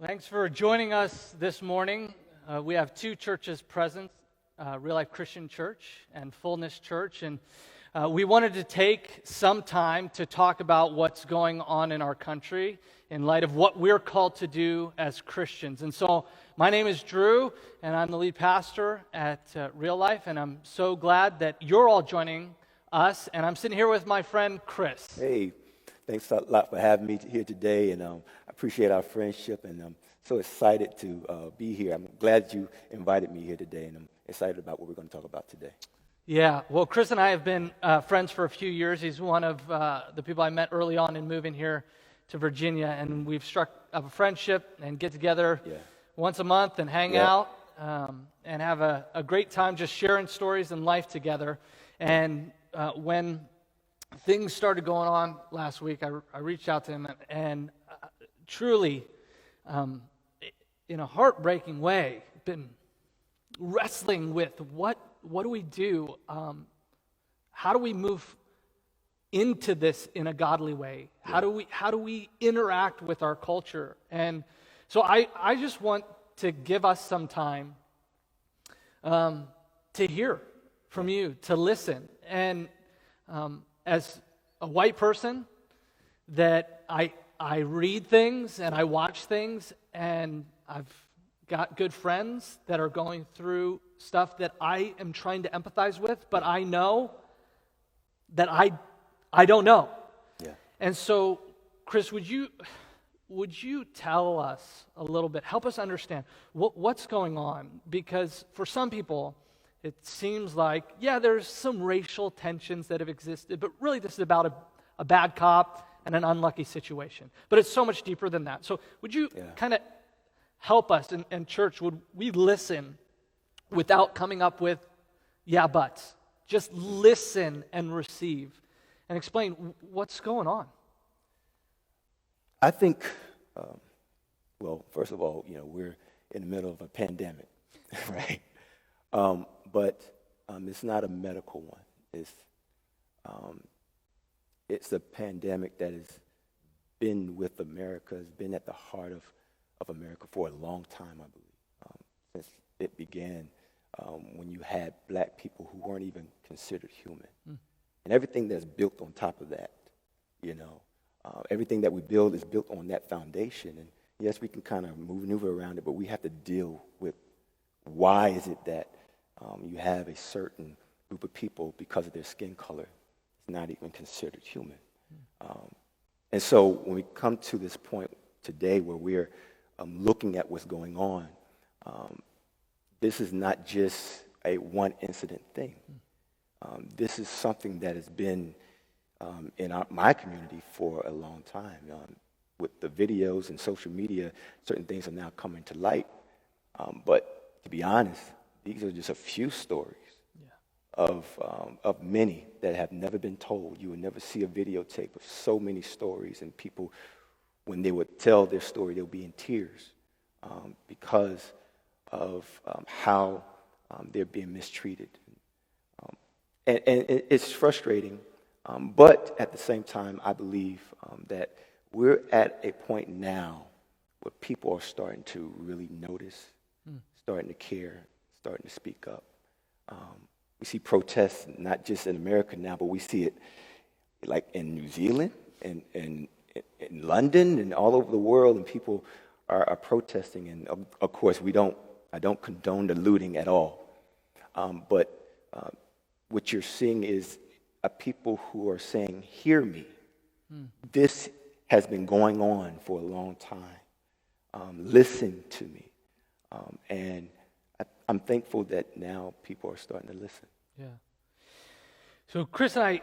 Thanks for joining us this morning. We have two churches present, Real Life Christian Church and Fullness Church, and we wanted to take some time to talk about what's going on in our country in light of what we're called to do as Christians. And so my name is Drew, and I'm the lead pastor at Real Life, and I'm so glad that you're all joining us, and I'm sitting here with my friend Chris. Hey, thanks a lot for having me here today, and I appreciate our friendship, and I'm so excited to be here. I'm glad you invited me here today, and I'm excited about what we're going to talk about today. Yeah, well, Chris and I have been friends for a few years. He's one of the people I met early on in moving here to Virginia, and we've struck up a friendship and get together once a month and hang out and have a great time just sharing stories and life together. And when things started going on last week, I reached out to him and truly, in a heartbreaking way, been wrestling with what do we do? How do we move into this in a godly way? How do we interact with our culture? And so I just want to give us some time to hear from you, to listen. And as a white person, that I read things and I watch things, and I've got good friends that are going through stuff that I am trying to empathize with, but I know that I don't know. Yeah. And so, Chris, would you tell us a little bit, help us understand what's going on? Because for some people, it seems like, there's some racial tensions that have existed, but really this is about a bad cop and an unlucky situation. But it's so much deeper than that. So would you kind of help us, and church, would we listen without coming up with buts? Just listen and receive and explain what's going on. I think, first of all, we're in the middle of a pandemic, right? But it's not a medical one. It's a pandemic that has been with America, has been at the heart of America for a long time, I believe, since it began when you had black people who weren't even considered human. And everything that's built on top of that, everything that we build is built on that foundation. And yes, we can kind of maneuver around it, but we have to deal with why is it that you have a certain group of people, because of their skin color, is not even considered human. And so when we come to this point today where we're looking at what's going on, this is not just a one incident thing. This is something that has been in my community for a long time. With the videos and social media, certain things are now coming to light. But to be honest, these are just a few stories of many that have never been told. You will never see a videotape of so many stories, and people, when they would tell their story, they'll be in tears because of how they're being mistreated. And it's frustrating, but at the same time, I believe that we're at a point now where people are starting to really notice, starting to care, starting to speak up. We see protests not just in America now, but we see it like in New Zealand and in London and all over the world, and people are protesting. And of course, I don't condone the looting at all. But what you're seeing is people who are saying, "Hear me. This has been going on for a long time. Listen to me." And I'm thankful that now people are starting to listen. Yeah. So Chris and I,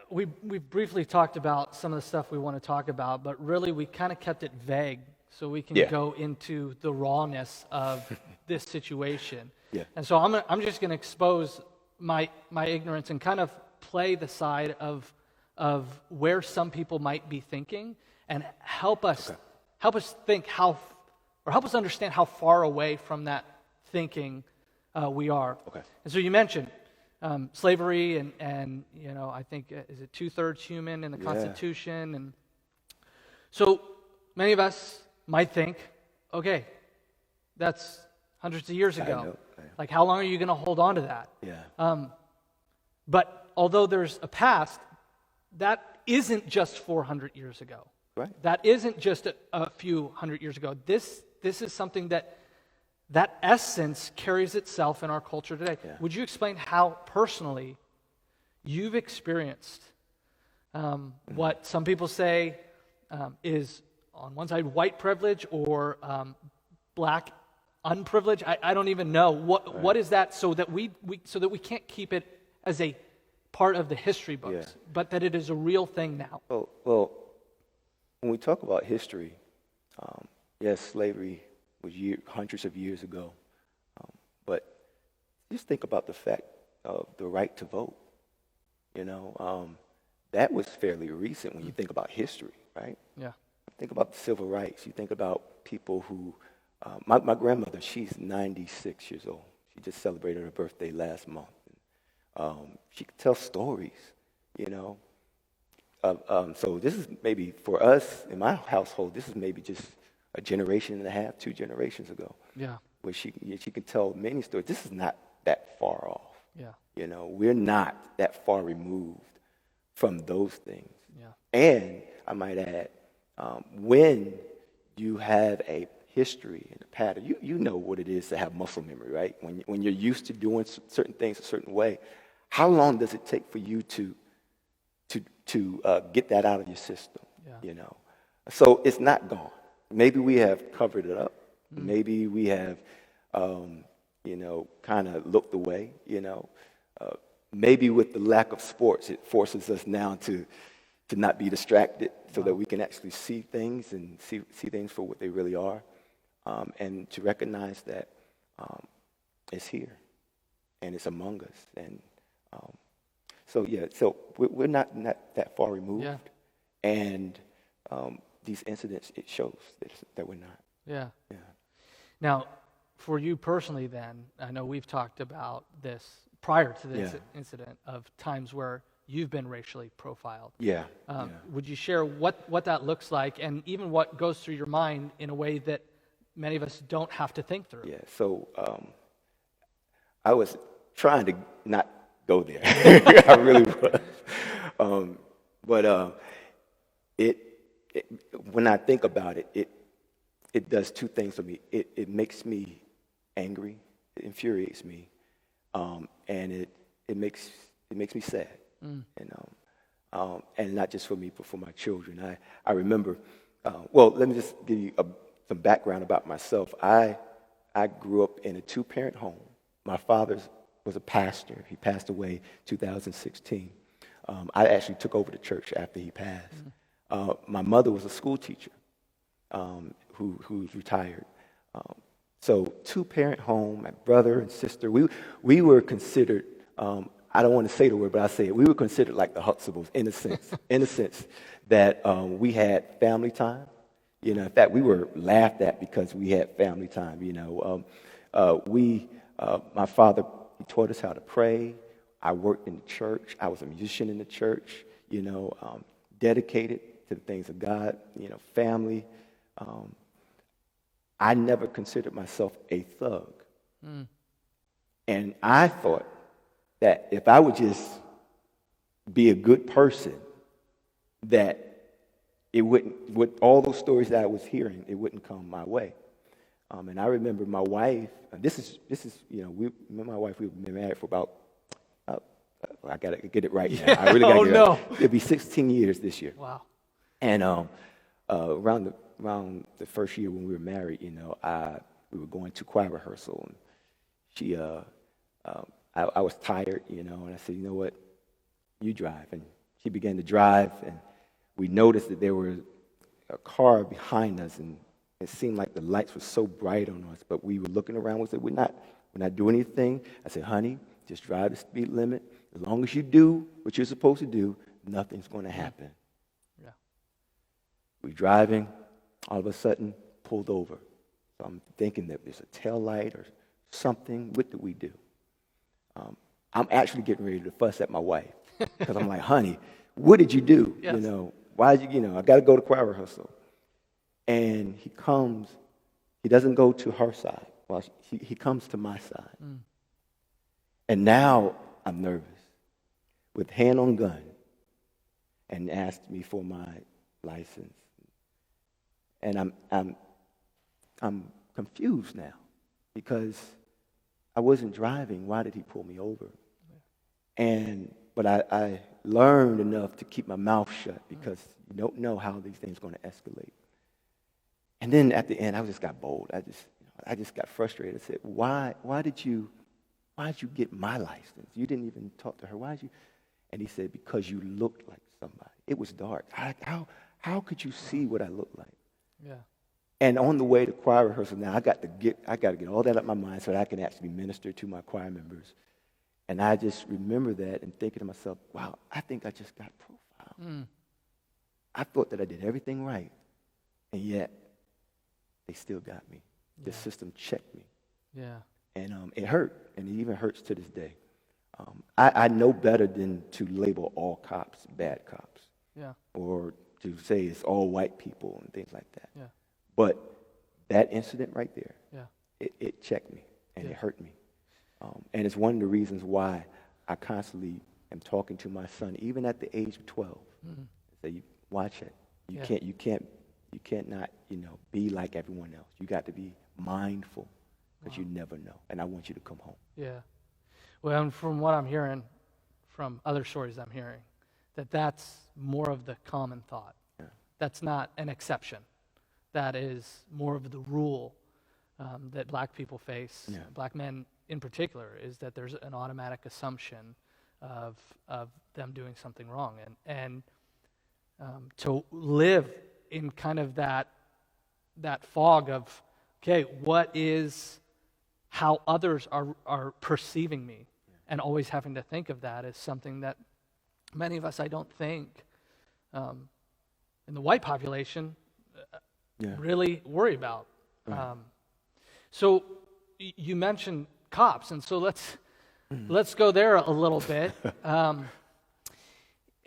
we briefly talked about some of the stuff we want to talk about, but really we kind of kept it vague so we can go into the rawness of this situation. Yeah. And so I'm just going to expose my ignorance and kind of play the side of where some people might be thinking, and help us think help us understand how far away from that thinking we are. Okay. And so you mentioned slavery, and I think is it 2/3 human in the Constitution, and so many of us might think, okay, that's hundreds of years I ago. know. Like, how long are you going to hold on to that? Yeah. But although there's a past, that isn't just 400 years ago. Right. That isn't just a few hundred years ago. This is something that essence carries itself in our culture today. Yeah. Would you explain how personally you've experienced what some people say is on one side white privilege or black unprivilege? I don't even know what is that, so that we can't keep it as a part of the history books, but that it is a real thing now. Well, when we talk about history, yes, slavery was hundreds of years ago, but just think about the fact of the right to vote. That was fairly recent when you think about history, right? Yeah. Think about the civil rights. You think about people who, my grandmother, she's 96 years old. She just celebrated her birthday last month. She could tell stories, So this is maybe, for us, in my household, this is maybe just a generation and a half, 2 generations ago. Yeah. Where she can tell many stories. This is not that far off. Yeah. We're not that far removed from those things. Yeah. And I might add, when you have a history and a pattern, you know what it is to have muscle memory, right? When you're used to doing certain things a certain way, how long does it take for you to get that out of your system? Yeah. So it's not gone. Maybe we have covered it up. Maybe we have, kind of looked away. Maybe with the lack of sports, it forces us now to not be distracted, so that we can actually see things and see things for what they really are, and to recognize that it's here and it's among us. And so we're not that far removed. Yeah. And these incidents, it shows that we're not. Yeah. Yeah. Now, for you personally then, I know we've talked about this prior to this incident of times where you've been racially profiled. Yeah. Would you share what that looks like, and even what goes through your mind in a way that many of us don't have to think through? Yeah. So I was trying to not go there. I really was. But when I think about it, it does 2 things for me. It makes me angry. It infuriates me. And it makes me sad. And not just for me, but for my children. I remember, let me just give you some background about myself. I grew up in a 2-parent home. My father was a pastor. He passed away 2016. I actually took over the church after he passed. My mother was a school teacher who's retired. So 2-parent home, my brother and sister. We were considered, I don't want to say the word, but I say it. We were considered like the Huxtables in a sense that we had family time. In fact, we were laughed at because we had family time. My father, he taught us how to pray. I worked in the church. I was a musician in the church. Dedicated to the things of God. Family. I never considered myself a thug. And I thought that if I would just be a good person, that it wouldn't, with all those stories that I was hearing, it wouldn't come my way. And I remember my wife, this is me and my wife, we've been married for about, I got to get it right now. I really got to get it right. It'll be 16 years this year. Wow. And around the first year when we were married, we were going to choir rehearsal, and she, I was tired, and I said, you know what, you drive. And she began to drive, and we noticed that there was a car behind us, and it seemed like the lights were so bright on us, but we were looking around. We said, we're not doing anything. I said, honey, just drive the speed limit. As long as you do what you're supposed to do, nothing's going to happen. Yeah. We're driving, all of a sudden, pulled over. So I'm thinking that there's a tail light or something. What do we do? I'm actually getting ready to fuss at my wife because I'm like, honey, what did you do? Yes. Why did you, I got to go to choir rehearsal. And he comes, He doesn't go to her side. Well, he comes to my side. And now I'm nervous, with hand on gun, and asked me for my license. And I'm confused now because I wasn't driving. Why did he pull me over? But I learned enough to keep my mouth shut because you don't know how these things are going to escalate. And then at the end, I just got bold. I just got frustrated. I said, "Why did you get my license? You didn't even talk to her. Why did you?" And he said, "Because you looked like somebody. It was dark. How could you see what I looked like?" Yeah. And on the way to choir rehearsal now, I got to get all that out of my mind so that I can actually minister to my choir members. And I just remember that and thinking to myself, wow, I think I just got profiled. I thought that I did everything right, and yet they still got me. The system checked me. Yeah. And it hurt, and it even hurts to this day. I know better than to label all cops bad cops. Yeah. Or to say it's all white people and things like that. Yeah. But that incident right there, it checked me, and it hurt me. And it's one of the reasons why I constantly am talking to my son, even at the age of 12. Say, watch it. You can't not, be like everyone else. You got to be mindful because you never know. And I want you to come home. Yeah. Well, and from what I'm hearing, from other stories I'm hearing, that's more of the common thought. Yeah. That's not an exception. That is more of the rule that black people face, black men in particular, is that there's an automatic assumption of them doing something wrong. And to live in kind of that fog of, okay, what is how others are perceiving me, and always having to think of that is something that many of us, I don't think, in the white population, really worry about. Right. So you mentioned cops, and so let's go there a little bit.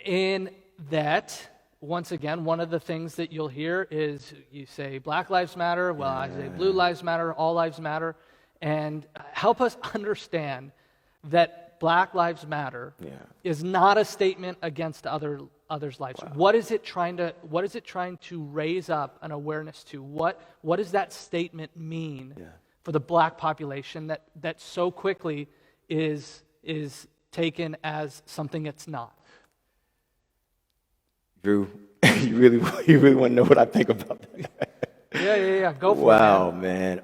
In that, once again, one of the things that you'll hear is you say Black Lives Matter, well, I say Blue Lives Matter, all lives matter, and help us understand that Black Lives Matter is not a statement against others' lives. Wow. What is it trying to raise up an awareness to? What does that statement mean for the black population that so quickly is taken as something it's not? Drew, you really want to know what I think about that? Yeah. Go for it. Wow, man.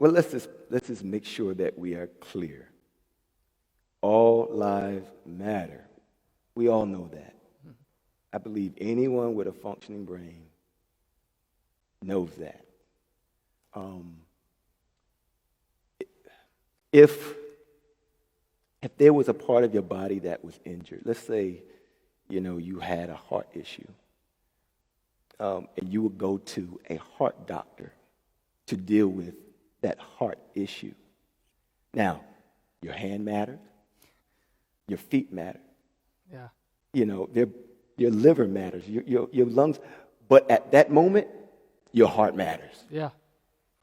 Well, let's just make sure that we are clear. All lives matter. We all know that. I believe anyone with a functioning brain knows that. If there was a part of your body that was injured, let's say, you had a heart issue, and you would go to a heart doctor to deal with that heart issue. Now, your hand matters, your feet matter, your liver matters, your lungs, but at that moment, your heart matters. Yeah.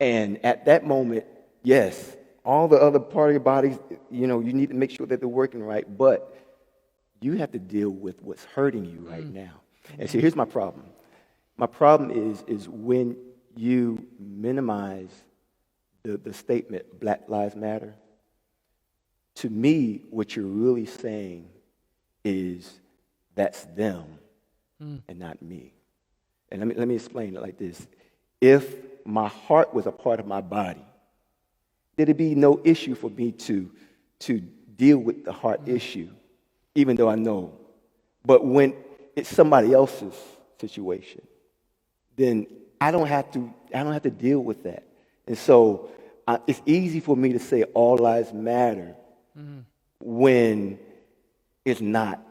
And at that moment, yes, all the other part of your body, you need to make sure that they're working right, but you have to deal with what's hurting you right now. And so here's my problem. My problem is when you minimize the statement, Black Lives Matter, to me, what you're really saying is that's them and not me. And let me explain it like this. If my heart was a part of my body, there'd be no issue for me to deal with the heart issue, even though I know. But when it's somebody else's situation, then I don't have to deal with that. And so it's easy for me to say all lives matter when it's not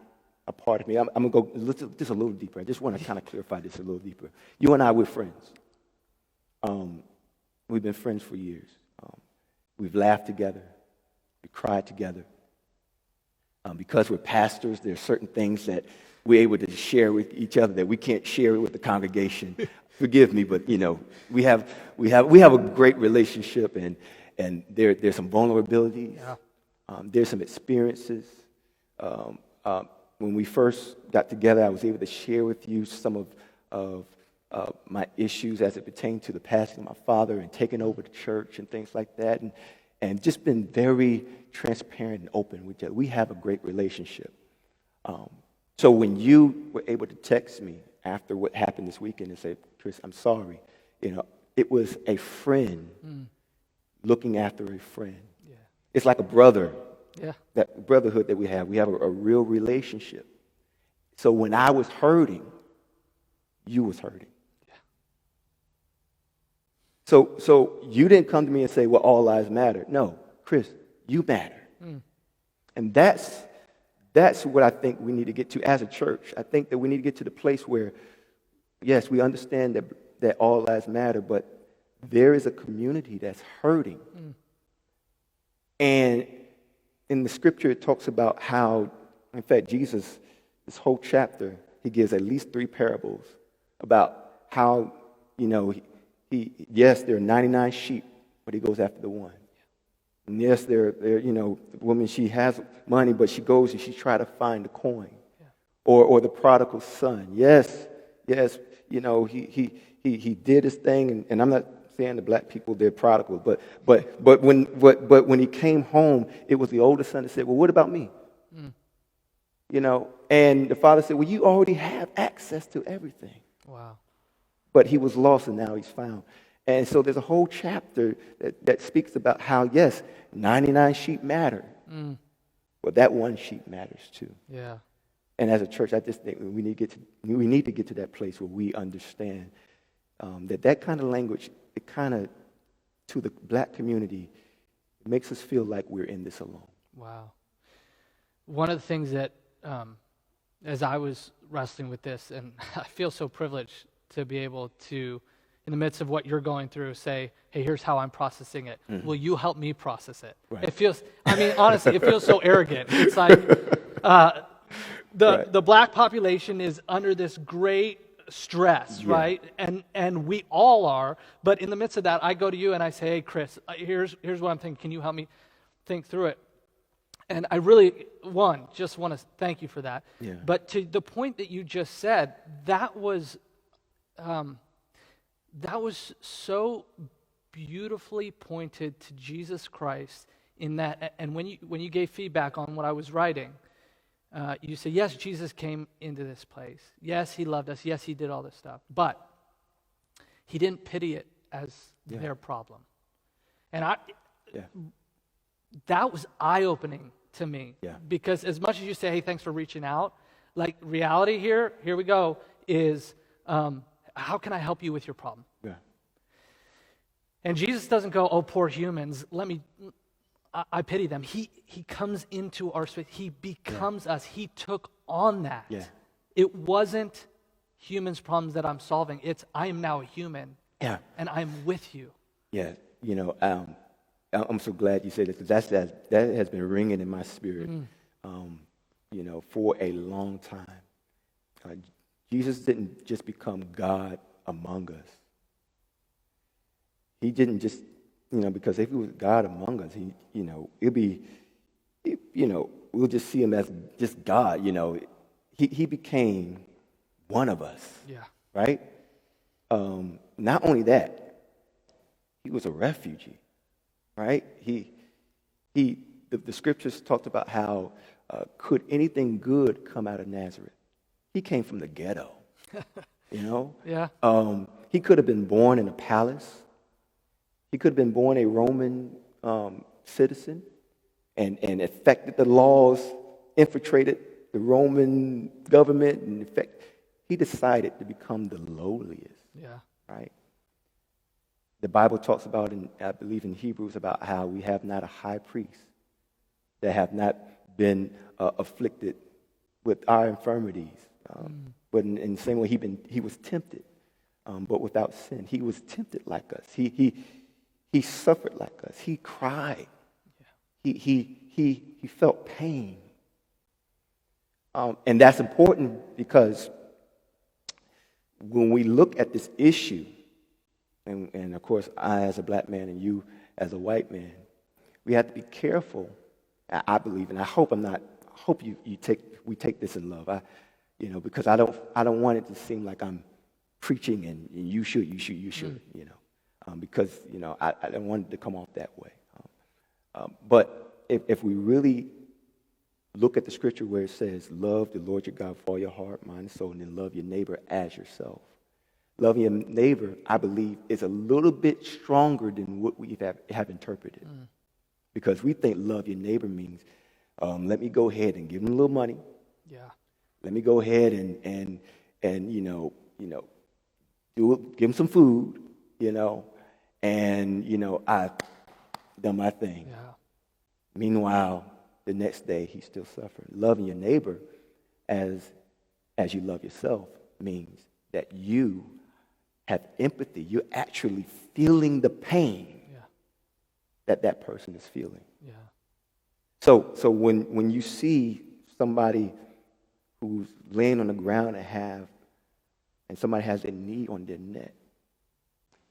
a part of me. I'm going to go just a little deeper. I just want to kind of clarify this a little deeper. You and I, we're friends. We've been friends for years. We've laughed together. We cried together. Because we're pastors, there are certain things that we're able to share with each other that we can't share with the congregation Forgive me, but we have a great relationship, and there's some vulnerabilities. Yeah. There's some experiences. When we first got together, I was able to share with you some of my issues as it pertained to the passing of my father and taking over the church and things like that, and just been very transparent and open with that. We have a great relationship. So when you were able to text me after what happened this weekend and say, Chris, I'm sorry, it was a friend looking after a friend. Yeah. It's like a brother. Yeah. That brotherhood that we have a real relationship. So when I was hurting, you was hurting. Yeah. So you didn't come to me and say, well, all lives matter. No, Chris, you matter. And that's what I think we need to get to as a church. I think that we need to get to the place where, yes, we understand that all lives matter, but there is a community that's hurting. And in the scripture, it talks about how, in fact, Jesus, this whole chapter, he gives at least 3 parables about how, yes, there are 99 sheep, but he goes after the one. And yes, the woman, she has money, but she goes and she tries to find the coin. Yeah. Or the prodigal son. Yes, he did his thing, and I'm not saying the black people, they're prodigal, but when he came home, it was the older son that said, well, what about me? And the father said, well, you already have access to everything. Wow. But he was lost and now he's found. And so there's a whole chapter that speaks about how, yes, 99 sheep matter. But that one sheep matters too. Yeah. And as a church, I just think we need to get to that place where we understand that kind of language, it kind of, to the black community, it makes us feel like we're in this alone. Wow. One of the things that, as I was wrestling with this, and I feel so privileged to be able to, in the midst of what you're going through, say, hey, here's how I'm processing it. Will you help me process it? Right. It feels, honestly, it feels so arrogant. It's like the black population is under this great stress, right? And we all are, but in the midst of that, I go to you and I say, hey, Chris, here's what I'm thinking. Can you help me think through it? And I really, just want to thank you for that. Yeah. But to the point that you just said, that was so beautifully pointed to Jesus Christ in that. And when you gave feedback on what I was writing, you said, yes, Jesus came into this place. Yes, he loved us. Yes, he did all this stuff. But he didn't pity it as their problem. And that was eye-opening to me. Yeah. Because as much as you say, hey, thanks for reaching out, like reality here we go, is how can I help you with your problem? Yeah. And Jesus doesn't go, oh, poor humans, I pity them. He comes into our space. He becomes us. He took on that. Yeah. It wasn't humans' problems that I'm solving. It's I am now a human. Yeah. And I'm with you. Yeah. I'm so glad you said this, because that has been ringing in my spirit, for a long time. Jesus didn't just become God among us. He didn't just, because if he was God among us, we'll just see him as just God, He became one of us. Yeah. Right? Not only that, he was a refugee. Right? The scriptures talked about how could anything good come out of Nazareth? He came from the ghetto. Yeah. He could have been born in a palace. He could have been born a Roman citizen and affected the laws, infiltrated the Roman government, and in fact, he decided to become the lowliest. Yeah. Right? The Bible talks about, I believe in Hebrews, about how we have not a high priest that have not been afflicted with our infirmities. But in the same way, he was tempted, but without sin. He was tempted like us. He suffered like us. He cried. Yeah. He felt pain. And that's important because, when we look at this issue, and of course I as a black man and you as a white man, we have to be careful. I believe, and I hope we take this in love. Because I don't want it to seem like I'm preaching and you should, because I don't want it to come off that way. But if we really look at the scripture where it says, love the Lord your God with all your heart, mind, and soul, and then love your neighbor as yourself. Loving your neighbor, I believe, is a little bit stronger than what we have interpreted. Because we think love your neighbor means, let me go ahead and give them a little money. Yeah. Let me go ahead and give them some food, and I've done my thing. Yeah. Meanwhile, the next day he's still suffering. Loving your neighbor as you love yourself means that you have empathy. You're actually feeling the pain that person is feeling. Yeah. So when you see somebody who's laying on the ground and somebody has a knee on their neck,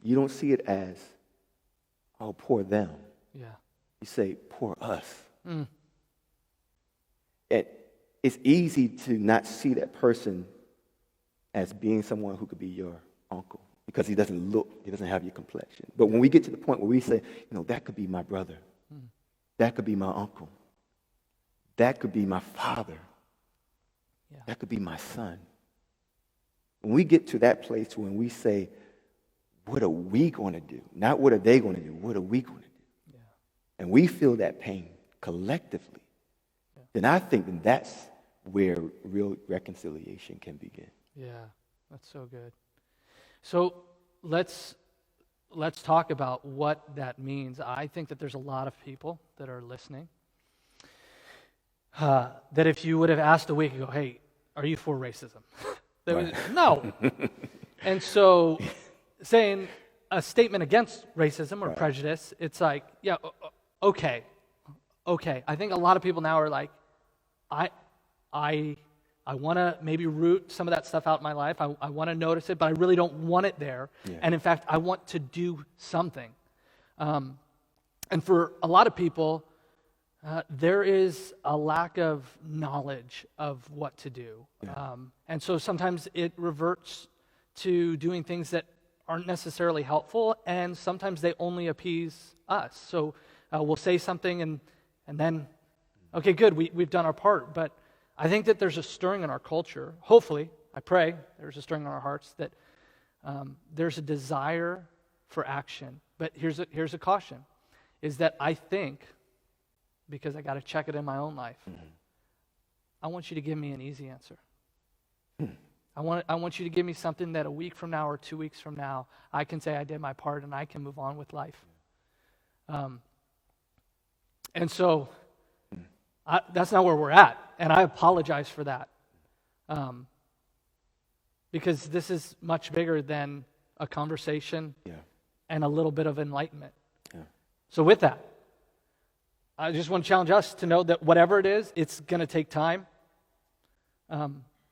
you don't see it as, oh, poor them. Yeah. You say, poor us. Mm. It's easy to not see that person as being someone who could be your uncle because he doesn't have your complexion. But when we get to the point where we say, that could be my brother, that could be my uncle, that could be my father, that could be my son. When we get to that place when we say, what are we going to do? Not what are they going to do, what are we going to do? Yeah. And we feel that pain collectively, then I think that's where real reconciliation can begin. Yeah, that's so good. So let's talk about what that means. I think that there's a lot of people that are listening that if you would have asked a week ago, hey, are you for racism? They would, no. And so saying a statement against racism or prejudice, it's like, yeah, okay. I think a lot of people now are like, I want to maybe root some of that stuff out in my life. I want to notice it, but I really don't want it there. Yeah. And in fact, I want to do something. And for a lot of people, there is a lack of knowledge of what to do. Yeah. And so sometimes it reverts to doing things that aren't necessarily helpful, and sometimes they only appease us. So we'll say something and then, okay, good, we've done our part. But I think that there's a stirring in our culture. Hopefully, I pray, there's a stirring in our hearts that there's a desire for action. But here's a caution, is that I think, because I got to check it in my own life, I want you to give me an easy answer. I want you to give me something that a week from now or 2 weeks from now, I can say I did my part and I can move on with life. And so that's not where we're at, and I apologize for that. Because this is much bigger than a conversation and a little bit of enlightenment. Yeah. So with that, I just want to challenge us to know that whatever it is, it's going to take time.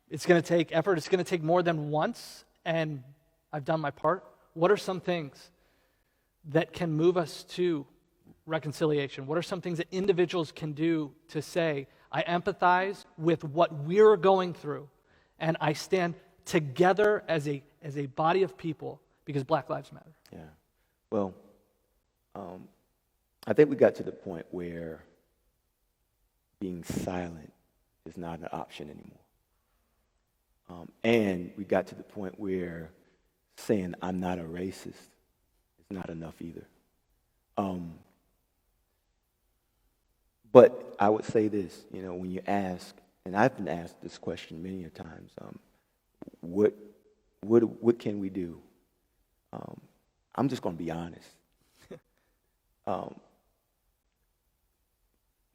It's going to take effort. It's going to take more than once, and I've done my part. What are some things that can move us to reconciliation? What are some things that individuals can do to say, I empathize with what we're going through, and I stand together as a body of people because Black Lives Matter? Yeah. Well, I think we got to the point where being silent is not an option anymore. And we got to the point where saying I'm not a racist is not enough either. But I would say this, when you ask, and I've been asked this question many a times, what can we do? I'm just going to be honest.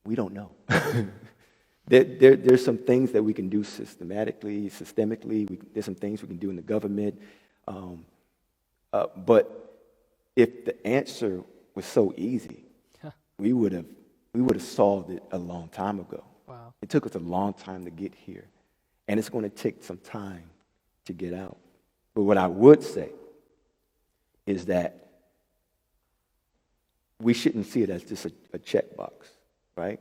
We don't know. There's some things that we can do systemically. There's some things we can do in the government. But if the answer was so easy, we would have solved it a long time ago. Wow. It took us a long time to get here, and it's going to take some time to get out. But what I would say is that we shouldn't see it as just a checkbox, right?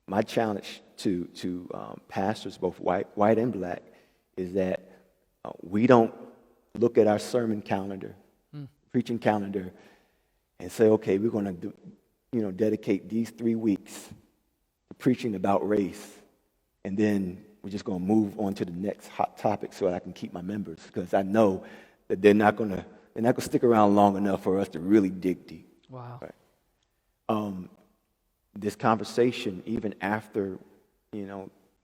My challenge to pastors, both white and black, is that we don't look at our sermon calendar, preaching calendar, and say, okay, we're going to dedicate these 3 weeks to preaching about race, and then we're just going to move on to the next hot topic so that I can keep my members, because I know that they're not going to stick around long enough for us to really dig deep. Wow. Right? This conversation, even after,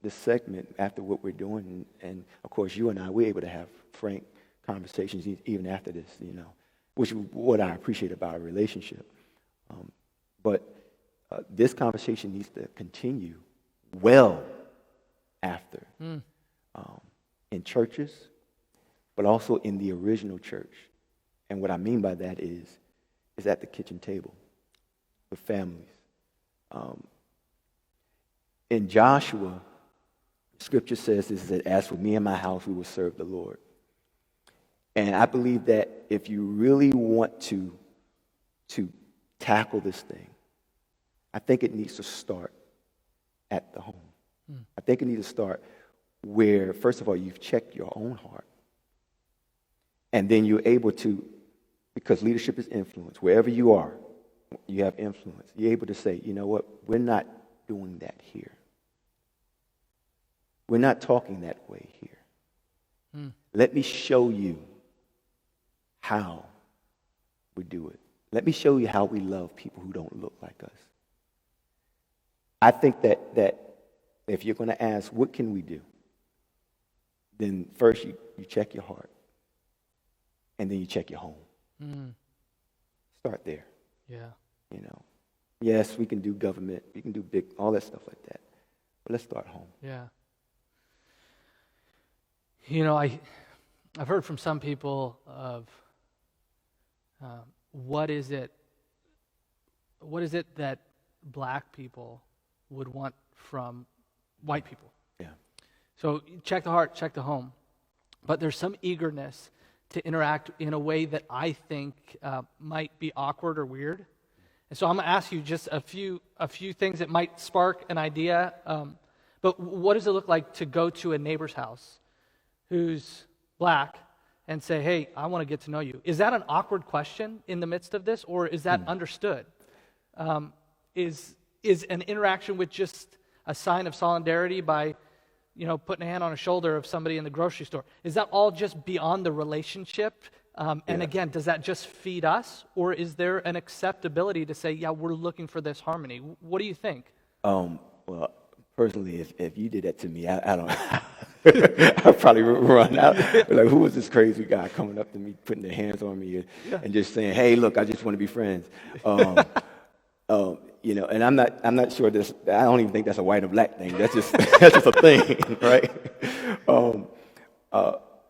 this segment, after what we're doing, and of course you and I, we're able to have frank conversations even after this, which is what I appreciate about our relationship. But this conversation needs to continue well after, in churches, but also in the original church. And what I mean by that is at the kitchen table with families. In Joshua, Scripture says this, that as for me and my house, we will serve the Lord. And I believe that if you really want to tackle this thing, I think it needs to start at the home. I think it needs to start where, first of all, you've checked your own heart. And then you're able to, because leadership is influence, wherever you are, you have influence. You're able to say, you know what, we're not doing that here. We're not talking that way here. Let me show you how we do it. Let me show you how we love people who don't look like us. I think that if you're going to ask, what can we do? Then first you check your heart. And then you check your home. Start there. Yeah. Yes, we can do government. We can do big, all that stuff like that. But let's start home. Yeah. I've heard from some people of what is it that black people would want from white people? Yeah. So check the heart, check the home. But there's some eagerness to interact in a way that I think might be awkward or weird. And so I'm going to ask you just a few things that might spark an idea. But what does it look like to go to a neighbor's house who's black and say, hey, I want to get to know you? Is that an awkward question in the midst of this, or is that understood? Is an interaction with just a sign of solidarity by putting a hand on a shoulder of somebody in the grocery store, is that all just beyond the relationship? And again, does that just feed us, or is there an acceptability to say, yeah, we're looking for this harmony? What do you think? Well, personally, if you did that to me, I don't I'd probably run out. Like, who is this crazy guy coming up to me, putting their hands on me and just saying, hey, look, I just want to be friends. And I'm not sure this. I don't even think that's a white or black thing. That's just a thing, right?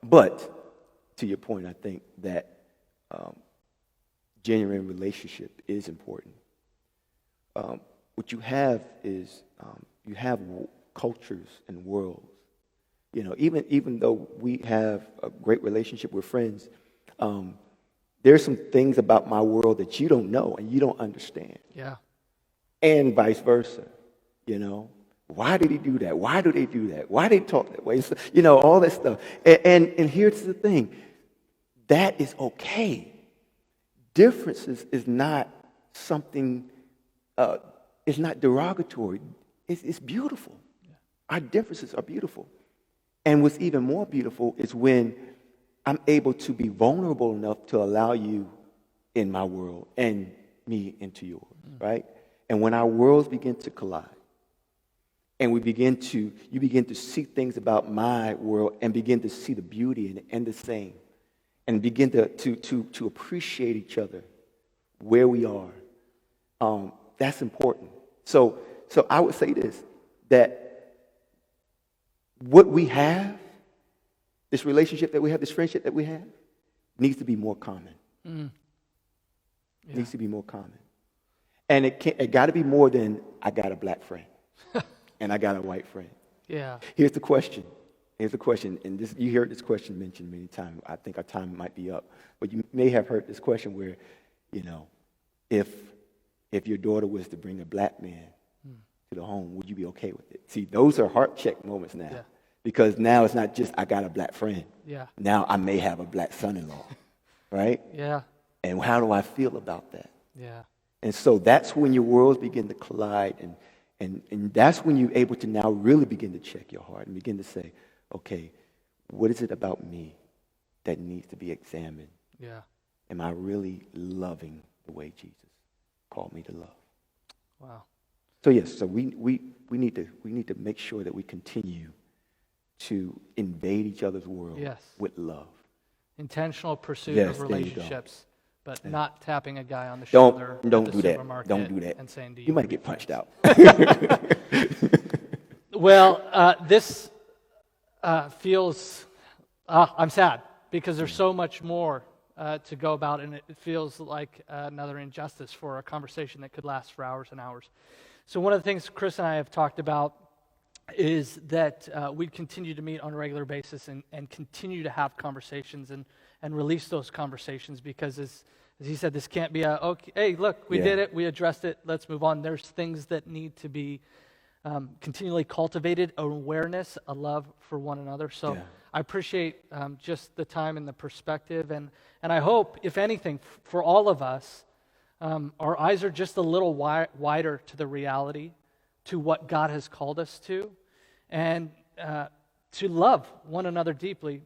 But to your point, I think that genuine relationship is important. What you have is you have cultures and worlds. Even though we have a great relationship with friends, there's some things about my world that you don't know and you don't understand. Yeah. And vice versa, Why did he do that? Why do they do that? Why they talk that way? So, all that stuff. And here's the thing. That is okay. Differences is not something, it's not derogatory. It's beautiful. Yeah. Our differences are beautiful. And what's even more beautiful is when I'm able to be vulnerable enough to allow you in my world and me into yours, right? And when our worlds begin to collide, and you begin to see things about my world and begin to see the beauty in it and the same, and begin to appreciate each other where we are, that's important. So I would say this, that what we have, this relationship that we have, this friendship that we have, needs to be more common. Yeah. It needs to be more common. And it got to be more than I got a black friend and I got a white friend. Yeah. Here's the question, Here's a question, and this, you heard this question mentioned many times. I think our time might be up, but you may have heard this question where, you know, if your daughter was to bring a black man to the home, would you be okay with it? See, those are heart check moments now, because now it's not just I got a black friend. Yeah. Now I may have a black son-in-law, right? Yeah. And how do I feel about that? Yeah. And so that's when your worlds begin to collide, and that's when you're able to now really begin to check your heart and begin to say, okay, what is it about me that needs to be examined? Yeah. Am I really loving the way Jesus called me to love? Wow. So yes, so we need to make sure that we continue to invade each other's world with love. Intentional pursuit Yes, of there you go. relationships, but not tapping a guy on the shoulder Don't at do the that. supermarket Don't do that. and saying, "Do You might get punched out. Well, this feels, I'm sad because there's so much more to go about, and it feels like another injustice for a conversation that could last for hours and hours. So one of the things Chris and I have talked about is that we'd continue to meet on a regular basis and continue to have conversations and release those conversations, because as he said, this can't be okay, hey, look, we did it, we addressed it, let's move on. There's things that need to be continually cultivated, awareness, a love for one another. So I appreciate just the time and the perspective, and I hope, if anything, for all of us, our eyes are just a little wider to the reality, to what God has called us to, and to love one another deeply,